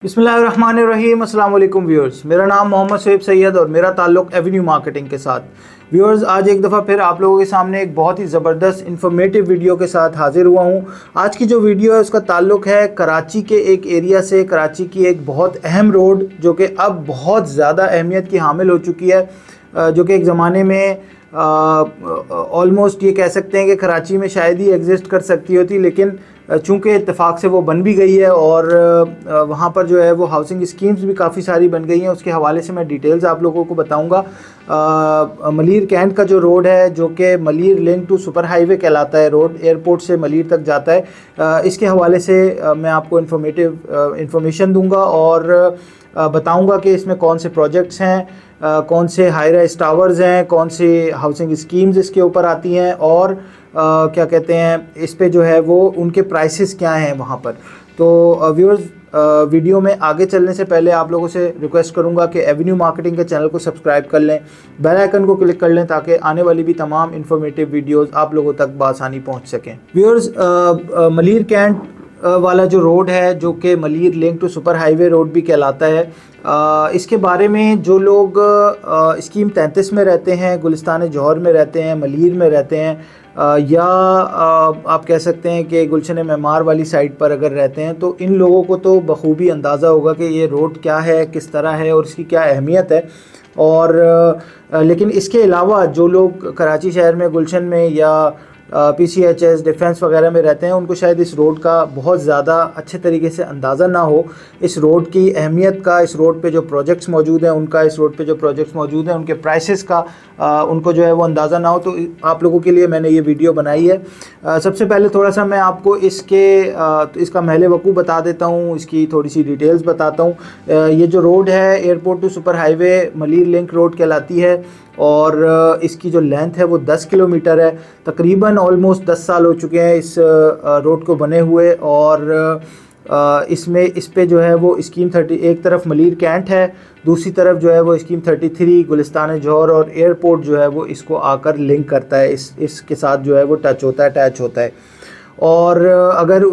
बिस्मिल्लाहिर्रहमानिर्रहीम। अस्सलाम वालेकुम व्यूअर्स, मेरा नाम मोहम्मद शोएब सैयद और मेरा ताल्लुक़ एवेन्यू मार्केटिंग के साथ। व्यूअर्स, आज एक दफ़ा फिर आप लोगों के सामने एक बहुत ही ज़बरदस्त इन्फॉर्मेटिव वीडियो के साथ हाज़िर हुआ हूँ। आज की जो वीडियो है उसका ताल्लुक़ है कराची के एक एरिया से, कराची की एक बहुत अहम रोड जो कि अब बहुत ज़्यादा अहमियत की हामिल हो चुकी है, जो कि एक ज़माने में ऑलमोस्ट ये कह सकते हैं कि कराची में शायद ही एग्ज़िस्ट कर सकती होती, लेकिन चूँकि इत्तेफाक से वो बन भी गई है और वहाँ पर जो है वो हाउसिंग स्कीम्स भी काफ़ी सारी बन गई हैं। उसके हवाले से मैं डिटेल्स आप लोगों को बताऊँगा। मलीर कैंट का जो रोड है, जो कि Malir link to super highway कहलाता है, रोड एयरपोर्ट से मलीर तक जाता है, इसके हवाले से मैं आपको इंफॉर्मेशन दूँगा और बताऊँगा कि इसमें कौन से प्रोजेक्ट्स हैं, कौन से हाई राइज टावर्स हैं, कौन सी हाउसिंग स्कीम्स इसके ऊपर आती हैं और क्या कहते हैं इस पे जो है वो उनके प्राइसेस क्या हैं वहाँ पर। तो व्यूअर्स, वीडियो में आगे चलने से पहले आप लोगों से रिक्वेस्ट करूँगा कि एवेन्यू मार्केटिंग के चैनल को सब्सक्राइब कर लें, बेल आइकन को क्लिक कर लें ताकि आने वाली भी तमाम इंफॉर्मेटिव वीडियोस आप लोगों तक बआसानी पहुँच सकें। व्यूअर्स, मलीर कैंट वाला जो रोड है, जो कि Malir link to super highway road भी कहलाता है, इसके बारे में जो लोग स्कीम 33 में रहते हैं, गुलिस्तान जौहर में रहते हैं, मलीर में रहते हैं, या आप कह सकते हैं कि गुलशन मेमार वाली साइड पर अगर रहते हैं, तो इन लोगों को तो बखूबी अंदाज़ा होगा कि ये रोड क्या है, किस तरह है और इसकी क्या अहमियत है। और लेकिन इसके अलावा जो लोग कराची शहर में गुलशन में या PCHS डिफेंस वगैरह में रहते हैं, उनको शायद इस रोड का बहुत ज़्यादा अच्छे तरीके से अंदाज़ा ना हो, इस रोड की अहमियत का, इस रोड पे जो प्रोजेक्ट्स मौजूद हैं उनका, इस रोड पे जो प्रोजेक्ट्स मौजूद हैं उनके प्राइसेस का उनको जो है वो अंदाज़ा ना हो। तो आप लोगों के लिए मैंने ये वीडियो बनाई है। सबसे पहले थोड़ा सा मैं आपको इसका महल वकूफ़ बता देता हूँ, इसकी थोड़ी सी डिटेल्स बताता हूँ। ये जो रोड है airport to super highway Malir link road कहलाती है और इसकी जो लेंथ है वो 10 किलोमीटर है। तकरीबन ऑलमोस्ट 10 साल हो चुके हैं इस रोड को बने हुए और इस पे जो है वो स्कीम 30, एक तरफ मलीर कैंट है, दूसरी तरफ जो है वो स्कीम 33 गुलिस्तान जौहर और एयरपोर्ट जो है वो इसको आकर लिंक करता है, इसके साथ जो है वो टच होता है, अटैच होता है। और अगर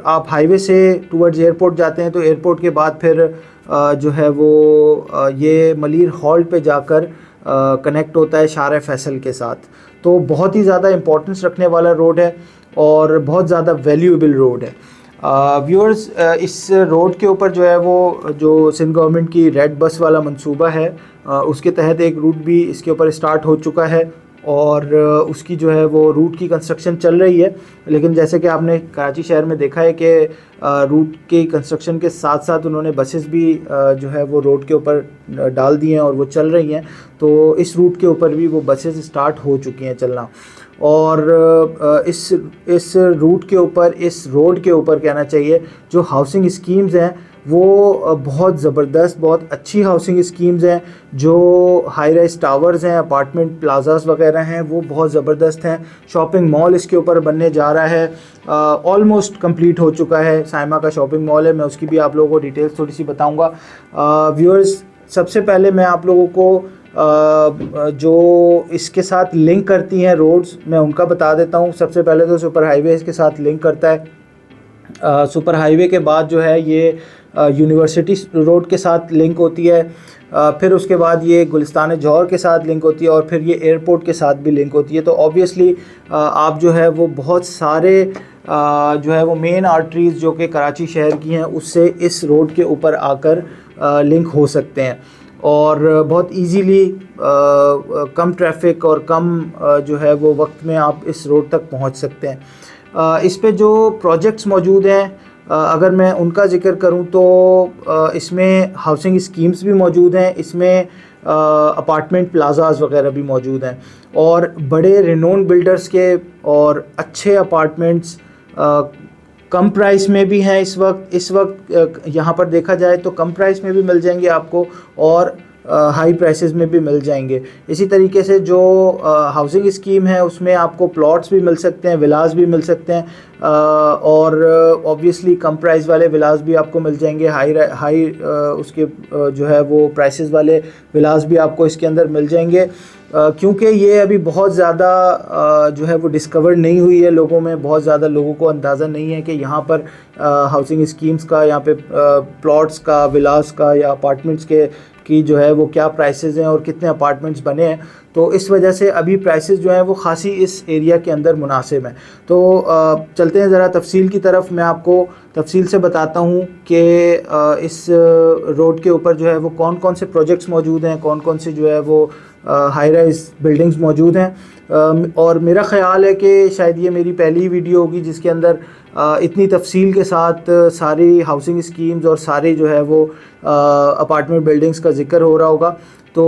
आप हाईवे से टूवर्ड्स एयरपोर्ट जाते हैं तो एयरपोर्ट के बाद फिर जो है वो ये मलीर हॉल्ट पे जाकर कनेक्ट होता है शार फैसल के साथ। तो बहुत ही ज़्यादा इम्पोर्टेंस रखने वाला रोड है और बहुत ज़्यादा वैल्यूएबल रोड है। व्यूअर्स, इस रोड के ऊपर जो है वो जो सिंध गवर्नमेंट की रेड बस वाला मंसूबा है, उसके तहत एक रूट भी इसके ऊपर स्टार्ट हो चुका है और उसकी जो है वो रूट की कंस्ट्रक्शन चल रही है। लेकिन जैसे कि आपने कराची शहर में देखा है कि रूट की कंस्ट्रक्शन के साथ साथ उन्होंने बसेस भी जो है वो रोड के ऊपर डाल दी हैं और वो चल रही हैं। तो इस रूट के ऊपर भी वो बसेस स्टार्ट हो चुकी हैं चलना। और इस रूट के ऊपर, इस रोड के ऊपर कहना चाहिए, जो हाउसिंग स्कीम्स हैं वो बहुत ज़बरदस्त, बहुत अच्छी हाउसिंग स्कीम्स हैं। जो हाई राइज टावर्स हैं, अपार्टमेंट प्लाजास वगैरह हैं, वो बहुत ज़बरदस्त हैं। शॉपिंग मॉल इसके ऊपर बनने जा रहा है, ऑलमोस्ट कंप्लीट हो चुका है। साइमा का शॉपिंग मॉल है, मैं उसकी भी आप लोगों को डिटेल्स थोड़ी सी बताऊंगा। व्यूअर्स, सबसे पहले मैं आप लोगों को जो इसके साथ लिंक करती हैं रोड्स, मैं उनका बता देता हूँ। सबसे पहले तो सुपर हाईवे इसके साथ लिंक करता है। सुपर हाईवे के बाद जो है ये यूनिवर्सिटी रोड के साथ लिंक होती है, फिर उसके बाद ये गुलिस्तान जौहर के साथ लिंक होती है और फिर ये एयरपोर्ट के साथ भी लिंक होती है। तो ऑब्वियसली आप जो है वो बहुत सारे जो है वो मेन आर्टरीज़ जो कि कराची शहर की हैं उससे इस रोड के ऊपर आकर लिंक हो सकते हैं और बहुत इजीली कम ट्रैफिक और कम जो है वो वक्त में आप इस रोड तक पहुंच सकते हैं। इस पे जो प्रोजेक्ट्स मौजूद हैं, अगर मैं उनका ज़िक्र करूं तो इसमें हाउसिंग स्कीम्स भी मौजूद हैं, इसमें अपार्टमेंट प्लाजाज वगैरह भी मौजूद हैं और बड़े रिनोन बिल्डर्स के और अच्छे अपार्टमेंट्स कम प्राइस में भी हैं। इस वक्त यहाँ पर देखा जाए तो कम प्राइस में भी मिल जाएंगे आपको और हाई प्राइसेस में भी मिल जाएंगे। इसी तरीके से जो हाउसिंग स्कीम है उसमें आपको प्लॉट्स भी मिल सकते हैं, विलास भी मिल सकते हैं और ऑब्वियसली कम प्राइस वाले विलास भी आपको मिल जाएंगे। उसके जो है वो प्राइसेस वाले विलास भी आपको इसके अंदर मिल जाएंगे। क्योंकि ये अभी बहुत ज़्यादा जो है वो डिस्कवर नहीं हुई है लोगों में, बहुत ज़्यादा लोगों को अंदाज़ा नहीं है कि यहाँ पर हाउसिंग स्कीम्स का, यहाँ पे प्लॉट्स का, विलास का या अपार्टमेंट्स के की जो है वो क्या प्राइसेस हैं और कितने अपार्टमेंट्स बने हैं। तो इस वजह से अभी प्राइसेस जो हैं वो ख़ासी इस एरिया के अंदर मुनासिब हैं। तो चलते हैं ज़रा तफसील की तरफ। मैं आपको तफसील से बताता हूँ कि इस रोड के ऊपर जो है वो कौन कौन से प्रोजेक्ट्स मौजूद हैं, कौन कौन से जो है वो हाई राइज बिल्डिंग्स मौजूद हैं। और मेरा ख़्याल है कि शायद ये मेरी पहली वीडियो होगी जिसके अंदर इतनी तफसील के साथ सारी हाउसिंग स्कीम्स और सारे जो है वो अपार्टमेंट बिल्डिंग्स का जिक्र हो रहा होगा। तो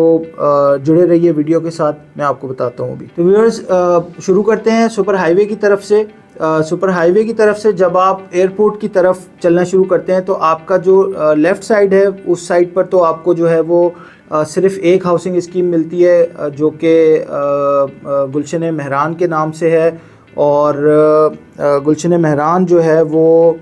जुड़े रहिए वीडियो के साथ, मैं आपको बताता हूँ अभी। तो व्यूअर्स, शुरू करते हैं सुपर हाईवे की तरफ से। सुपर हाईवे की तरफ से जब आप एयरपोर्ट की तरफ चलना शुरू करते हैं तो आपका जो लेफ़्ट साइड है उस साइड पर तो आपको जो है वो सिर्फ़ एक हाउसिंग स्कीम मिलती है जो कि गुलशन मेहरान के नाम से है। और गुलशन मेहरान जो है वो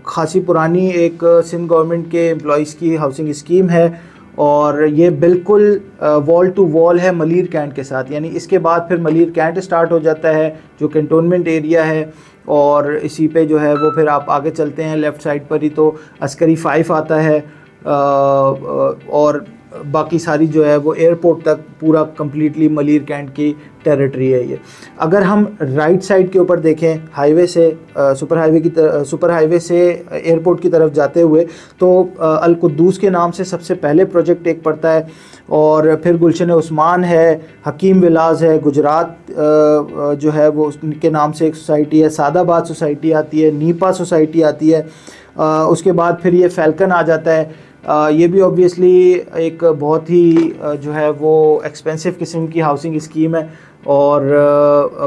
ख़ासी पुरानी एक सिंध गवर्नमेंट के एम्प्लॉइज़ की हाउसिंग स्कीम है और ये बिल्कुल वॉल टू वॉल है मलीर कैंट के साथ। यानी इसके बाद फिर मलीर कैंट स्टार्ट हो जाता है जो कैंटोनमेंट एरिया है, और इसी पे जो है वो फिर आप आगे चलते हैं लेफ़्ट साइड पर ही तो अस्करी 5 आता है और बाकी सारी जो है वो एयरपोर्ट तक पूरा कम्प्लीटली मलीर कैंट की टेरिटरी है ये। अगर हम राइट साइड के ऊपर देखें हाईवे से, सुपर हाईवे से एयरपोर्ट की तरफ जाते हुए तो अल कुद्दूस के नाम से सबसे पहले प्रोजेक्ट एक पड़ता है, और फिर गुलशन उस्मान है, हकीम विलास है, गुजरात जो है वो उसके नाम से एक सोसाइटी है, सादाबाद सोसाइटी आती है, नीपा सोसाइटी आती है। उसके बाद फिर ये फैल्कन आ जाता है। ये भी ऑब्वियसली एक बहुत ही जो है वो एक्सपेंसिव किस्म की हाउसिंग स्कीम है और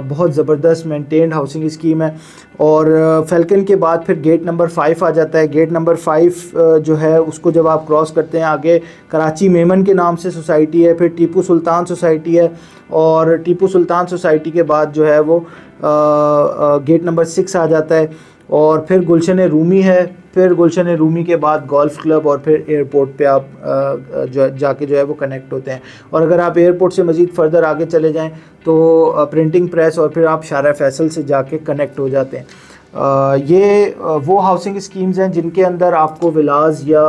बहुत ज़बरदस्त मेंटेन्ड हाउसिंग स्कीम है। और फैल्कन के बाद फिर गेट नंबर 5 आ जाता है। गेट नंबर 5 जो है उसको जब आप क्रॉस करते हैं आगे कराची मेमन के नाम से सोसाइटी है, फिर टीपू सुल्तान सोसाइटी है, और टीपू सुल्तान सोसाइटी के बाद जो है वो गेट नंबर 6 आ जाता है, और फिर गुलशन रूमी है, फिर गुलशन रूमी के बाद गोल्फ़ क्लब, और फिर एयरपोर्ट पे आप जाके जो है वो कनेक्ट होते हैं। और अगर आप एयरपोर्ट से मज़ीद फ़र्दर आगे चले जाएं तो प्रिंटिंग प्रेस, और फिर आप शारा फैसल से जाके कनेक्ट हो जाते हैं। ये वो हाउसिंग स्कीम्स हैं जिनके अंदर आपको विलास या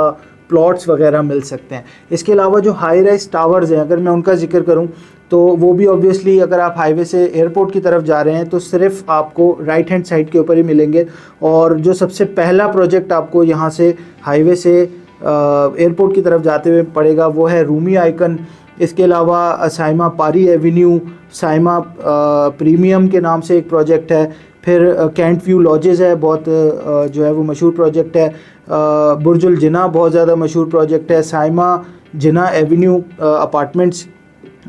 प्लॉट्स वगैरह मिल सकते हैं। इसके अलावा जो हाई राइज टावर्स हैं, अगर मैं उनका जिक्र करूं तो वो भी ऑब्वियसली अगर आप हाईवे से एयरपोर्ट की तरफ जा रहे हैं तो सिर्फ आपको राइट हैंड साइड के ऊपर ही मिलेंगे। और जो सबसे पहला प्रोजेक्ट आपको यहाँ से हाईवे से एयरपोर्ट की तरफ जाते हुए पड़ेगा वो है रूमी आइकन। इसके अलावा साइमा पारी एवेन्यू, साइमा प्रीमियम के नाम से एक प्रोजेक्ट है, फिर कैंट व्यू लॉजेज़ है, बहुत जो है वो मशहूर प्रोजेक्ट है। बुर्जुल जिना बहुत ज़्यादा मशहूर प्रोजेक्ट है। साइमा जिना एवेन्यू अपार्टमेंट्स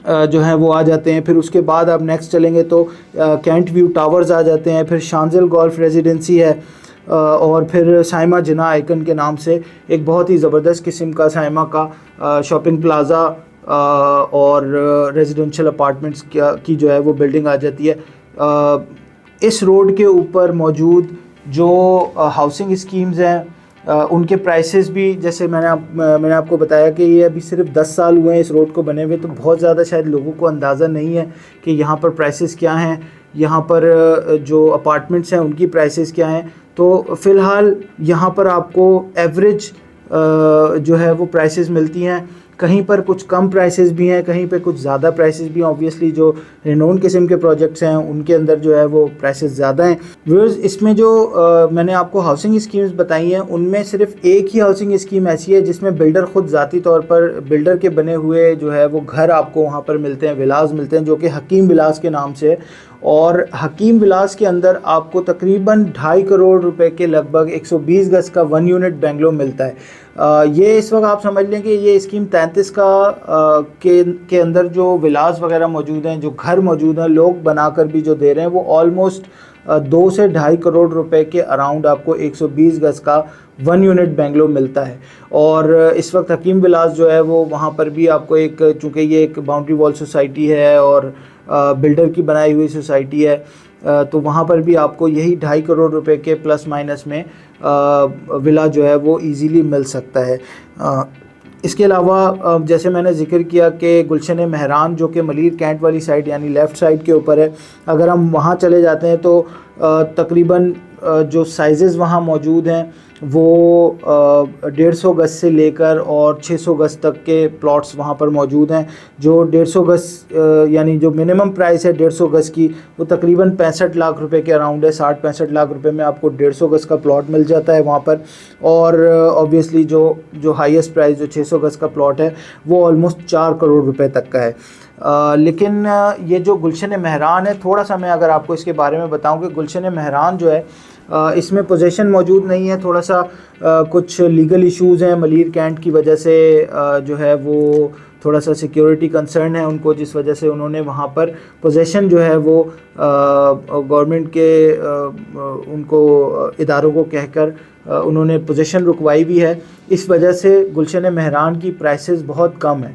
जो हैं वो आ जाते हैं। फिर उसके बाद आप नेक्स्ट चलेंगे तो कैंट व्यू टावर्स आ जाते हैं, फिर शांजिल गोल्फ रेजिडेंसी है, और फिर साइमा जिना आइकन के नाम से एक बहुत ही ज़बरदस्त किस्म का साइमा का शॉपिंग प्लाज़ा और रेजिडेंशियल अपार्टमेंट्स की जो है वो बिल्डिंग आ जाती है। इस रोड के ऊपर मौजूद जो हाउसिंग स्कीम्स हैं उनके प्राइसेस भी, जैसे मैंने आपको बताया कि ये अभी सिर्फ 10 साल हुए हैं इस रोड को बने हुए, तो बहुत ज़्यादा शायद लोगों को अंदाज़ा नहीं है कि यहाँ पर प्राइसेस क्या हैं, यहाँ पर जो अपार्टमेंट्स हैं उनकी प्राइसेस क्या हैं। तो फ़िलहाल यहाँ पर आपको एवरेज जो है वो प्राइसेस मिलती हैं। कहीं पर कुछ कम प्राइसेस भी हैं, कहीं पे कुछ ज़्यादा प्राइसेस भी हैं। ऑब्वियसली जो रिनोन किस्म के प्रोजेक्ट्स हैं उनके अंदर जो है वो प्राइसेस ज़्यादा हैं। व्यूअर्स, इसमें जो मैंने आपको हाउसिंग स्कीम्स बताई हैं उनमें सिर्फ एक ही हाउसिंग स्कीम ऐसी है जिसमें बिल्डर ख़ुद ज़ाती तौर पर बिल्डर के बने हुए जो है वो घर आपको वहाँ पर मिलते हैं, विलास मिलते हैं, जो कि हकीम विलास के नाम से है। और हकीम विलास के अंदर आपको तकरीबन 2.5 करोड़ रुपए के लगभग 120 गज का 1 यूनिट बेंगलो मिलता है। ये इस वक्त आप समझ लें कि ये स्कीम 33 का के अंदर जो विलास वगैरह मौजूद हैं, जो घर मौजूद हैं, लोग बनाकर भी जो दे रहे हैं वो ऑलमोस्ट 2 से 2.5 करोड़ रुपए के अराउंड आपको 120 गज का 1 यूनिट बेंगलो मिलता है। और इस वक्त हकीम विलास जो है वो वहाँ पर भी आपको एक, चूँकि ये एक बाउंड्री वॉल सोसाइटी है और बिल्डर की बनाई हुई सोसाइटी है, तो वहाँ पर भी आपको यही 2.5 करोड़ रुपए के प्लस माइनस में विला जो है वो इजीली मिल सकता है। इसके अलावा जैसे मैंने ज़िक्र किया कि गुलशन महरान जो कि मलीर कैंट वाली साइड यानी लेफ़्ट साइड के ऊपर है, अगर हम वहाँ चले जाते हैं तो तकरीबन जो साइज़ेस वहाँ मौजूद हैं वो 150 गज से लेकर और 600 गज तक के प्लॉट्स वहाँ पर मौजूद हैं। जो 150 गज यानी जो मिनिमम प्राइस है 150 गज की, वो तकरीबन 65 लाख रुपए के अराउंड है। 60-65 लाख रुपए में आपको 150 गज का प्लॉट मिल जाता है वहाँ पर। और ऑब्वियसली जो हाईएस्ट प्राइस जो 600 गज का प्लॉट है वो ऑलमोस्ट 4 करोड़ रुपए तक का है। लेकिन ये जो गुलशन महरान है, थोड़ा सा मैं अगर आपको इसके बारे में बताऊं कि गुलशन महरान जो है इसमें पोजीशन मौजूद नहीं है। थोड़ा सा कुछ लीगल इश्यूज़ हैं मलीर कैंट की वजह से, जो है वो थोड़ा सा सिक्योरिटी कंसर्न है उनको, जिस वजह से उन्होंने वहाँ पर पोजीशन जो है वो गवर्नमेंट के उनको इदारों को कहकर उन्होंने पोजीशन रुकवाई भी है। इस वजह से गुलशन महरान की प्राइसेस बहुत कम है।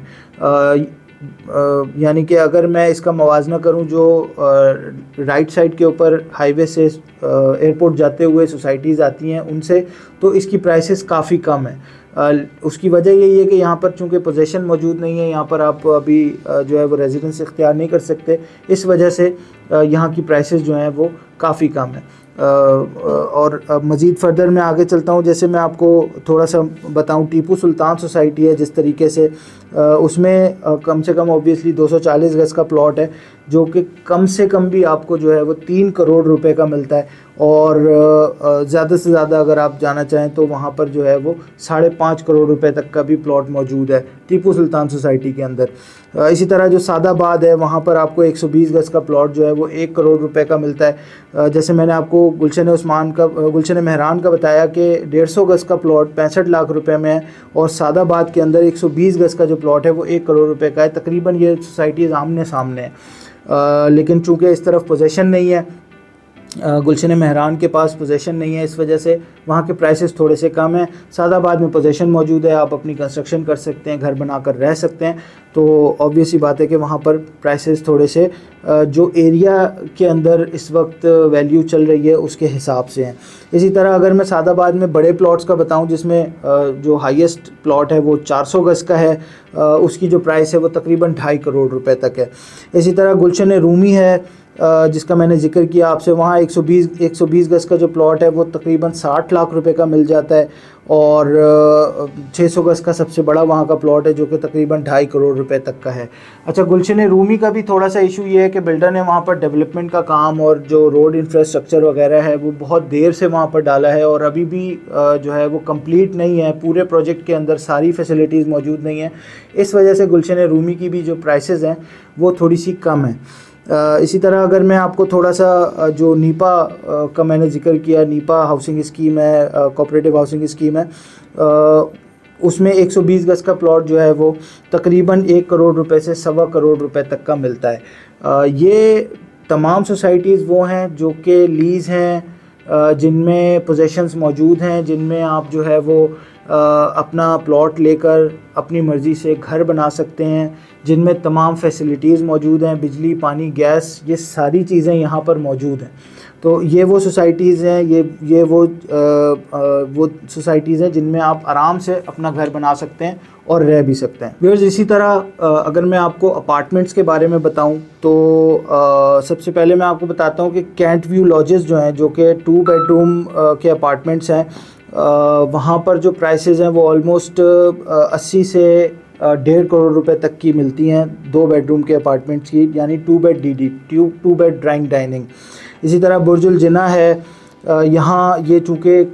यानी कि अगर मैं इसका मवाजना करूं, जो राइट साइड के ऊपर हाईवे से एयरपोर्ट जाते हुए सोसाइटीज़ आती हैं उनसे, तो इसकी प्राइसेस काफ़ी कम है। उसकी वजह यही है कि यहाँ पर चूँकि पोजीशन मौजूद नहीं है, यहाँ पर आप अभी जो है वो रेजिडेंस इख्तियार नहीं कर सकते, इस वजह से यहाँ की प्राइसेस जो हैं वो काफ़ी कम है। और मज़ीद फर्दर मैं आगे चलता हूँ। जैसे मैं आपको थोड़ा सा बताऊँ, टीपू सुल्तान सोसाइटी है जिस तरीके से, उसमें कम से कम ऑब्वियसली 240 गज का प्लॉट है, जो कि कम से कम भी आपको जो है वो 3 करोड़ रुपए का मिलता है। और ज़्यादा से ज़्यादा अगर आप जाना चाहें तो वहाँ पर जो है वो 5.5 करोड़ रुपए तक का भी प्लॉट मौजूद है टीपू सुल्तान सोसाइटी के अंदर। इसी तरह जो सादाबाद है, वहाँ पर आपको 120 गज का प्लॉट जो है वो 1 करोड़ रुपए का मिलता है। जैसे मैंने आपको गुलशन महरान का बताया कि 150 गज का प्लॉट 65 लाख रुपए में है, और सादाबाद के अंदर 120 गज का जो प्लॉट है वो 1 करोड़ रुपए का है। तकरीबन ये सोसाइटीज़ आमने सामने है, लेकिन चूँकि इस तरफ पोजीशन नहीं है, गुलशन महरान के पास पोजीशन नहीं है, इस वजह से वहाँ के प्राइसेस थोड़े से कम हैं। सादाबाद में पोजीशन मौजूद है, आप अपनी कंस्ट्रक्शन कर सकते हैं, घर बनाकर रह सकते हैं, तो ऑब्वियस ही बात है कि वहाँ पर प्राइसेस थोड़े से जो एरिया के अंदर इस वक्त वैल्यू चल रही है उसके हिसाब से हैं। इसी तरह अगर मैं सादाबाद में बड़े प्लॉट्स का बताऊं, जिसमें जो हाईएस्ट प्लॉट है वो 400 गज का है, उसकी जो प्राइस है वो तकरीबन 2.5 करोड़ रुपए तक है। इसी तरह गुलशन रूमी है, जिसका मैंने जिक्र किया आपसे, वहाँ 120 गज का जो प्लॉट है वो तकरीबन 60 लाख रुपए का मिल जाता है। और 600 गज का सबसे बड़ा वहाँ का प्लॉट है जो कि तकरीबन 2.5 करोड़ रुपए तक का है। अच्छा, गुलशन रूमी का भी थोड़ा सा इशू ये है कि बिल्डर ने वहाँ पर डेवलपमेंट का काम और जो रोड इंफ्रास्ट्रक्चर वगैरह है वो बहुत देर से वहाँ पर डाला है, और अभी भी जो है वो कंप्लीट नहीं है। पूरे प्रोजेक्ट के अंदर सारी फैसिलिटीज़ मौजूद नहीं हैं। इस वजह से गुलशन रूमी की भी जो प्राइसेस हैं वो थोड़ी सी कम है। इसी तरह अगर मैं आपको थोड़ा सा जो नीपा का मैंने जिक्र किया, नीपा हाउसिंग स्कीम है, कोऑपरेटिव हाउसिंग स्कीम है, उसमें 120 गज का प्लॉट जो है वो तकरीबन 1 करोड़ रुपए से 1.25 करोड़ रुपए तक का मिलता है। ये तमाम सोसाइटीज़ वो हैं जो कि लीज़ हैं, जिनमें पोजेशंस मौजूद हैं, जिनमें आप जो है वो अपना प्लॉट लेकर अपनी मर्ज़ी से घर बना सकते हैं, जिनमें तमाम फैसिलिटीज़ मौजूद हैं, बिजली, पानी, गैस, ये सारी चीज़ें यहाँ पर मौजूद हैं। तो ये वो सोसाइटीज़ हैं, ये वो सोसाइटीज़ हैं जिनमें आप आराम से अपना घर बना सकते हैं और रह भी सकते हैं। व्यूअर्स, इसी तरह अगर मैं आपको अपार्टमेंट्स के बारे में बताऊं तो सबसे पहले मैं आपको बताता हूं कि कैंट व्यू लॉजेस जो हैं, जो कि 2 बेडरूम के अपार्टमेंट्स हैं, वहाँ पर जो प्राइसेस हैं वो ऑलमोस्ट 80 से 1.5 करोड़ रुपए तक की मिलती हैं 2 बेडरूम के अपार्टमेंट्स की, यानी 2 bed DD, 2 bed drawing dining. इसी तरह बुर्जुल जिना है, यहाँ ये चूँकि एक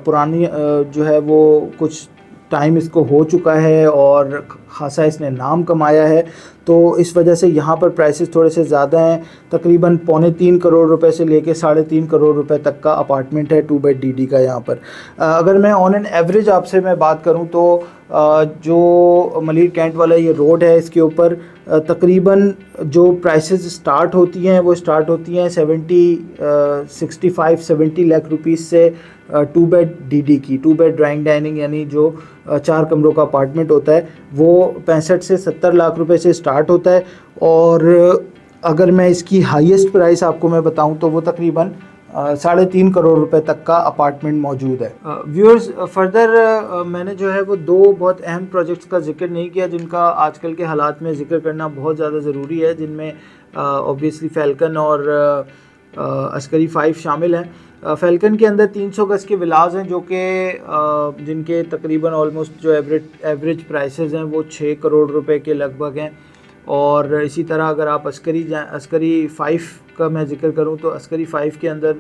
पुरानी जो है वो कुछ टाइम इसको हो चुका है और ख़ासा इसने नाम कमाया है, तो इस वजह से यहाँ पर प्राइसेस थोड़े से ज़्यादा हैं। तकरीबन 2.25 करोड़ रुपए से लेके 3.5 करोड़ रुपए तक का अपार्टमेंट है 2 बेड DD का यहाँ पर। अगर मैं ऑन एन एवरेज आपसे मैं बात करूँ तो जो मलीर कैंट वाला ये रोड है, इसके ऊपर तकरीबन जो प्राइसेस स्टार्ट होती हैं वो स्टार्ट होती हैं 65-70 लाख रुपीस से 2 बेड DD की, 2 बेड ड्राइंग डाइनिंग, यानी जो 4 कमरों का अपार्टमेंट होता है वो 65 से 70 लाख रुपए से स्टार्ट होता है। और अगर मैं इसकी हाईएस्ट प्राइस आपको मैं बताऊं तो वो तकरीबन 3.5 करोड़ रुपए तक का अपार्टमेंट मौजूद है। व्यूअर्स, फर्दर मैंने जो है वो 2 बहुत अहम प्रोजेक्ट्स का जिक्र नहीं किया जिनका आजकल के हालात में जिक्र करना बहुत ज़्यादा ज़रूरी है, जिनमें ऑब्वियसली फैल्कन और अस्करी 5 शामिल हैं। फैल्कन के अंदर 300 गज़ के विलाज हैं जो कि जिनके तकरीबन ऑलमोस्ट जो एवरेज प्राइसेस हैं वो 6 करोड़ रुपए के लगभग हैं। और इसी तरह अगर आप अस्करी 5 का मैं जिक्र करूं तो अस्करी 5 के अंदर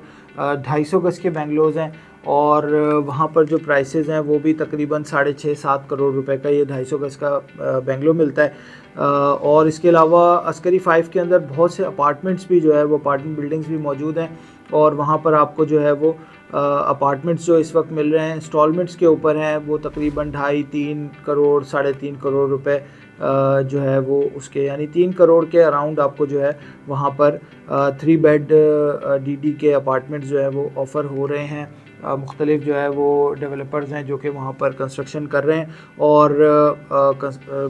250 गज़ के बेंगलोज हैं और वहाँ पर जो प्राइसेस हैं वो भी तकरीबन 6.5-7 करोड़ रुपए का ये 250 गज़ का बेंगलो मिलता है। और इसके अलावा अस्करी 5 के अंदर बहुत से अपार्टमेंट्स भी जो है वो अपार्टमेंट बिल्डिंग्स भी मौजूद हैं और वहाँ पर आपको जो है वो अपार्टमेंट्स जो इस वक्त मिल रहे हैं इंस्टॉलमेंट्स के ऊपर हैं वो तकरीबन 2.5-3 करोड़ 3.5 करोड़ रुपए जो है वो उसके यानी 3 करोड़ के अराउंड आपको जो है वहाँ पर 3 बेड DD के अपार्टमेंट्स जो है वो ऑफ़र हो रहे हैं। मुख्तलिफ जो है वो डेवलपर्स हैं जो कि वहाँ पर कंस्ट्रक्शन कर रहे हैं और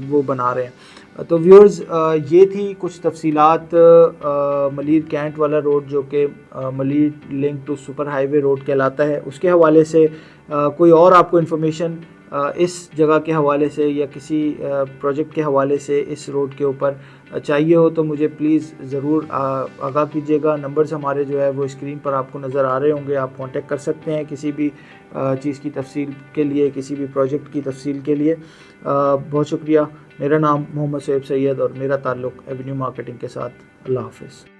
वो बना रहे हैं। तो व्यूअर्स, ये थी कुछ तफसीलात मलीर कैंट वाला रोड जो कि Malir link to super highway road कहलाता है उसके हवाले से। कोई और आपको इन्फॉर्मेशन इस जगह के हवाले से या किसी प्रोजेक्ट के हवाले से इस रोड के ऊपर चाहिए हो तो मुझे प्लीज़ ज़रूर आगाह कीजिएगा। नंबर्स हमारे जो है वो स्क्रीन पर आपको नज़र आ रहे होंगे, आप कांटेक्ट कर सकते हैं किसी भी चीज़ की तफसील के लिए, किसी भी प्रोजेक्ट की तफसील के लिए। बहुत शुक्रिया। मेरा नाम मोहम्मद शोएब सैयद और मेरा ताल्लुक़ एवेन्यू मार्केटिंग के साथ। अल्लाह हाफ़िज़।